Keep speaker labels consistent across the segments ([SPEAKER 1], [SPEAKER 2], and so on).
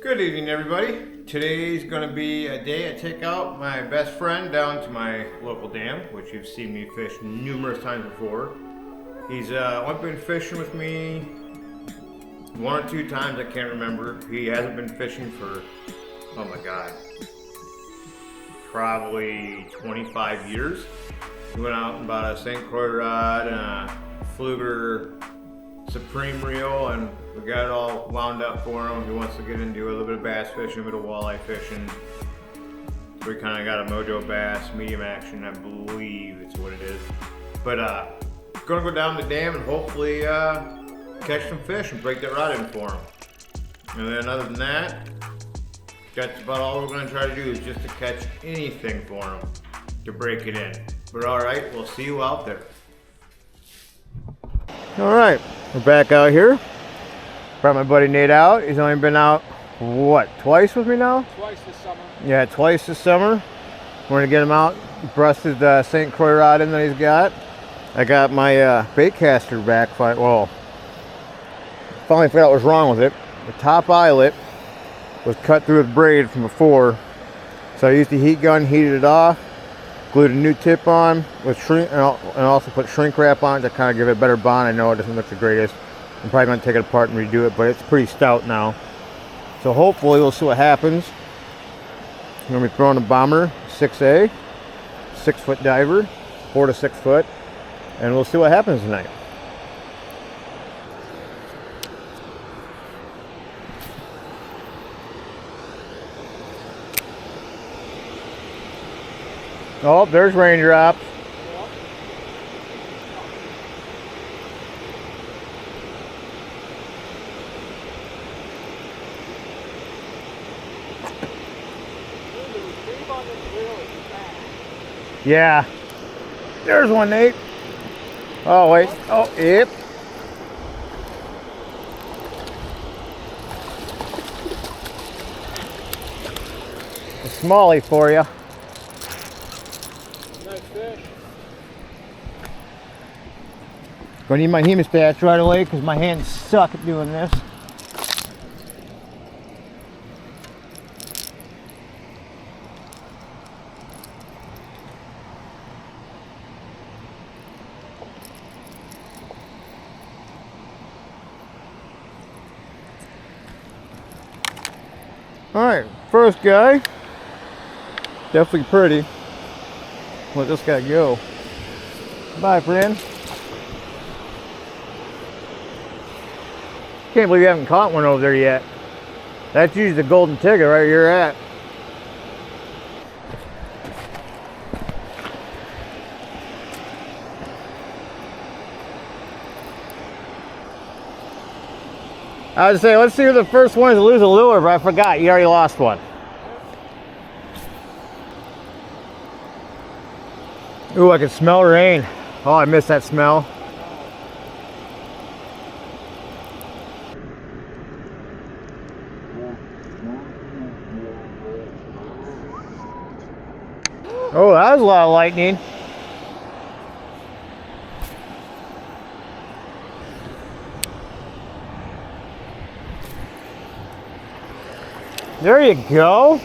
[SPEAKER 1] Good evening, everybody. Today's going to be a day I take out my best friend down to my local dam, which you've seen me fish numerous times before. He's only been fishing with me one or two times, I can't remember. He hasn't been fishing for, oh my god, probably 25 years. He went out and bought a St. Croix rod and a Fluger Supreme reel, and we got it all wound up for him. He wants to get into a little bit of bass fishing, a bit of walleye fishing. So we kind of got a mojo bass, medium action, I believe it's what it is. But gonna go down the dam and hopefully catch some fish and break that rod in for him. And then other than that, that's about all we're gonna try to do, is just to catch anything for him to break it in. But all right, we'll see you out there. All right, we're back out here. Brought my buddy Nate out. He's only been out, what, twice with me now?
[SPEAKER 2] Twice this summer.
[SPEAKER 1] Yeah, twice this summer. We're gonna get him out. Busted the St. Croix rod in that he's got. I got my bait caster back. Well, finally figured out what was wrong with it. The top eyelet was cut through with braid from before. So I used the heat gun, heated it off, glued a new tip on with shrink, and also put shrink wrap on it to kind of give it a better bond. I know it doesn't look the greatest. I'm probably going to take it apart and redo it, but it's pretty stout now. So hopefully we'll see what happens. I'm going to be throwing a bomber 6A, 6-foot diver, 4 to 6 foot, and we'll see what happens tonight. Oh, there's raindrops. Yeah. There's one, Nate. Oh, wait. Oh, yep. A smallie for you. Gonna need my hemostats right away because my hands suck at doing this. Alright, first guy. Definitely pretty. Let this guy go. Bye, friend. Can't believe you haven't caught one over there yet. That's usually the golden ticket right here at. I was say, let's see who the first one is to lose a lure, but I forgot, you already lost one. Ooh, I can smell rain. Oh, I missed that smell. Oh, that was a lot of lightning. There you go.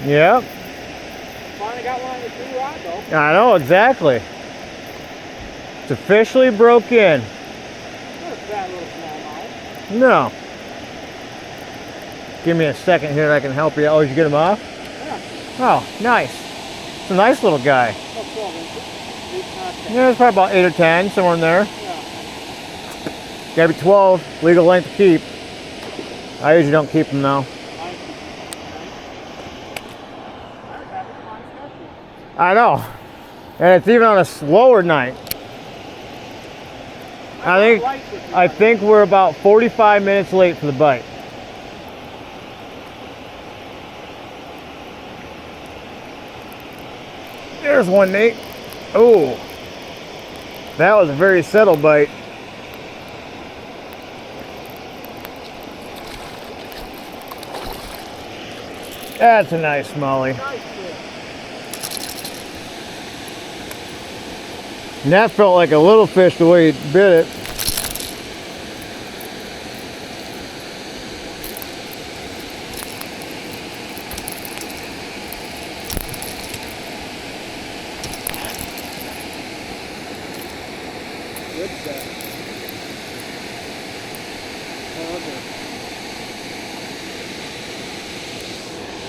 [SPEAKER 1] Yep.
[SPEAKER 2] Finally got one on the 2 rod though.
[SPEAKER 1] I know, exactly. It's officially broke in.
[SPEAKER 2] Not a bad little smallmouth.
[SPEAKER 1] No. Give me a second here and I can help you. Oh, did you get him off?
[SPEAKER 2] Yeah.
[SPEAKER 1] Oh, nice. It's a nice little guy.
[SPEAKER 2] About 12 inches.
[SPEAKER 1] Yeah, it's probably about 8 or 10, somewhere in there.
[SPEAKER 2] Yeah.
[SPEAKER 1] Gotta be 12, legal length to keep. I usually don't keep them though. I know. And it's even on a slower night. I think we're about 45 minutes late for the bite. There's one, Nate. Oh, that was a very subtle bite. That's a nice smallie. And that felt like a little fish the way he bit it.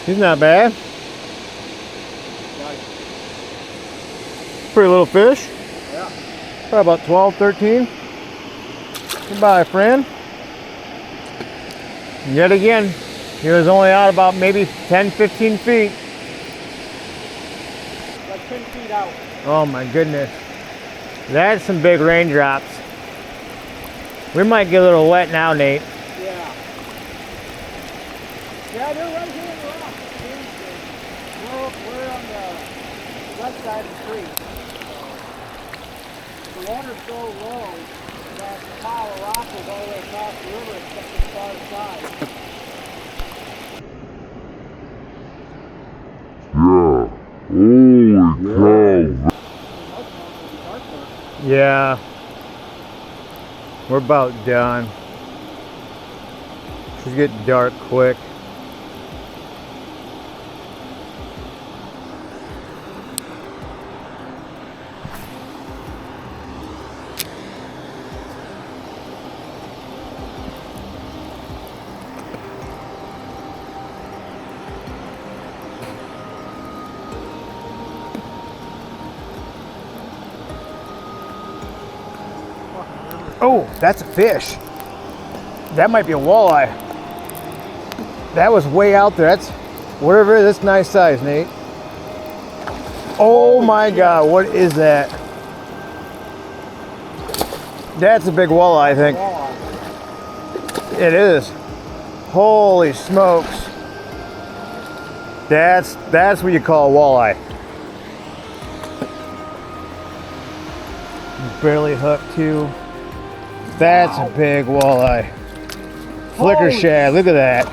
[SPEAKER 1] He's not bad. Pretty little fish.
[SPEAKER 2] Yeah.
[SPEAKER 1] Probably about 12, 13. Goodbye, friend. And yet again, he was only out about maybe 10, 15 feet.
[SPEAKER 2] Like 10 feet out.
[SPEAKER 1] Oh my goodness. That's some big raindrops. We might get a little wet now, Nate.
[SPEAKER 2] Yeah. Yeah, they're right here in the rock. We're on the left side of the creek. The water's so low that the pile of rock goes all the way across the river except the far side.
[SPEAKER 3] Holy cow.
[SPEAKER 1] Yeah. We're about done. She's getting dark quick. Oh, that's a fish. That might be a walleye. That was way out there. That's whatever. That's nice size, Nate. Oh my God, what is that? That's a big walleye, I think. It is. Holy smokes. That's what you call a walleye. Barely hooked too. That's a big walleye. Flicker shad, look at that.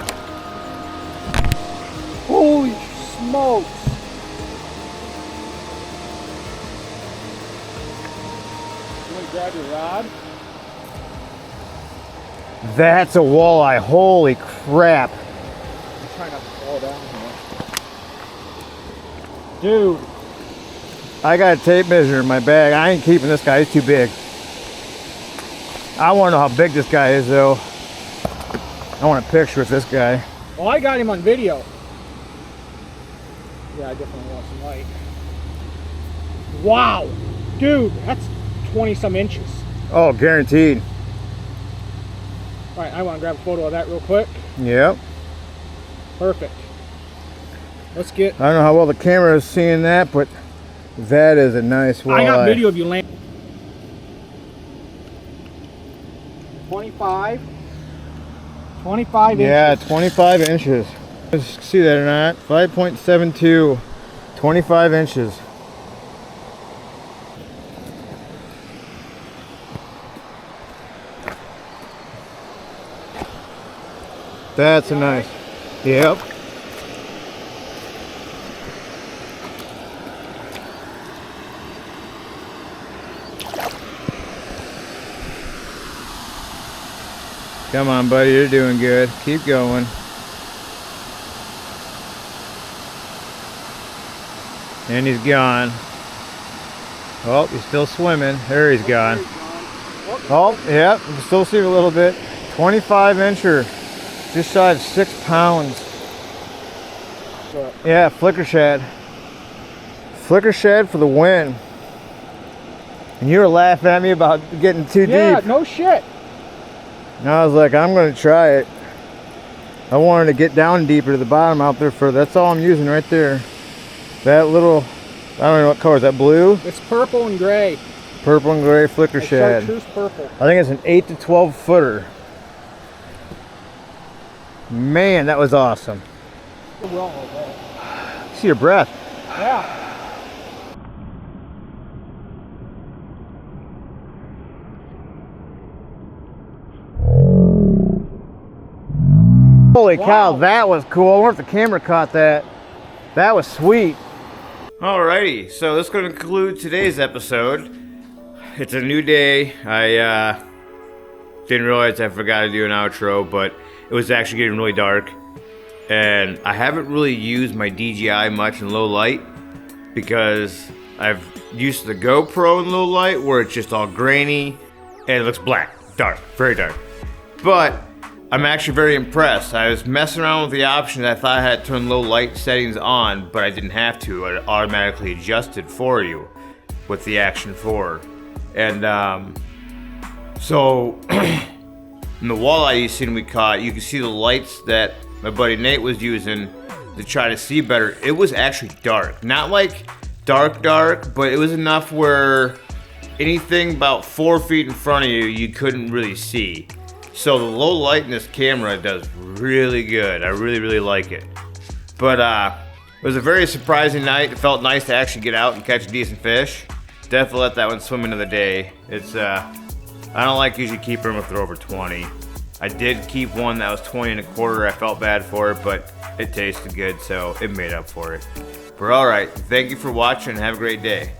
[SPEAKER 2] Holy smokes! You want to grab your rod?
[SPEAKER 1] That's a walleye, holy crap.
[SPEAKER 2] I'm trying not to fall down here. Dude.
[SPEAKER 1] I got a tape measure in my bag. I ain't keeping this guy, he's too big. I want to know how big this guy is though. I want a picture with this guy.
[SPEAKER 2] Well, I got him on video. Yeah, I definitely want some light. Wow! Dude, that's 20 some inches.
[SPEAKER 1] Oh, guaranteed.
[SPEAKER 2] Alright, I want to grab a photo of that real quick.
[SPEAKER 1] Yep.
[SPEAKER 2] Perfect. Let's get...
[SPEAKER 1] I don't know how well the camera is seeing that, but that is a nice walleye.
[SPEAKER 2] I got video of you land. 25 inches.
[SPEAKER 1] Yeah, 25 inches. Let's see that or not. 5.72, 25 inches. That's a nice. Yep. Come on, buddy, you're doing good. Keep going. And he's gone. Oh, he's still swimming. There he's gone. Oh, yeah, you can still see a little bit. 25 incher, just shy of 6 pounds. Yeah, flicker shad. Flicker shad for the win. And you were laughing at me about getting too deep.
[SPEAKER 2] Yeah, no shit.
[SPEAKER 1] And I was like, I'm going to try it. I wanted to get down deeper to the bottom out there further. That's all I'm using right there. That little, I don't know what color is that, blue?
[SPEAKER 2] It's purple and gray.
[SPEAKER 1] Purple and gray flicker
[SPEAKER 2] Like
[SPEAKER 1] shad.
[SPEAKER 2] chartreuse purple.
[SPEAKER 1] I think it's an 8 to 12 footer. Man, that was awesome. See your breath.
[SPEAKER 2] Yeah.
[SPEAKER 1] Holy cow, that was cool. I wonder if the camera caught that. That was sweet. Alrighty, so this is going to conclude today's episode. It's a new day. I didn't realize I forgot to do an outro, but it was actually getting really dark. And I haven't really used my DJI much in low light because I've used the GoPro in low light where it's just all grainy and it looks black, dark, very dark. But I'm actually very impressed. I was messing around with the options. I thought I had to turn low light settings on, but I didn't have to. It automatically adjusted for you with the Action 4. And so in the walleye you seen we caught, you can see the lights that my buddy Nate was using to try to see better. It was actually dark. Not like dark, but it was enough where anything about 4 feet in front of you, you couldn't really see. So the low light in this camera does really good. I really like it. But it was a very surprising night. It felt nice to actually get out and catch a decent fish. Definitely let that one swim into the day. It's I don't like usually keeping them if they're over 20. I did keep one that was 20 and a quarter. I felt bad for it, but it tasted good, so it made up for it. But alright, thank you for watching and have a great day.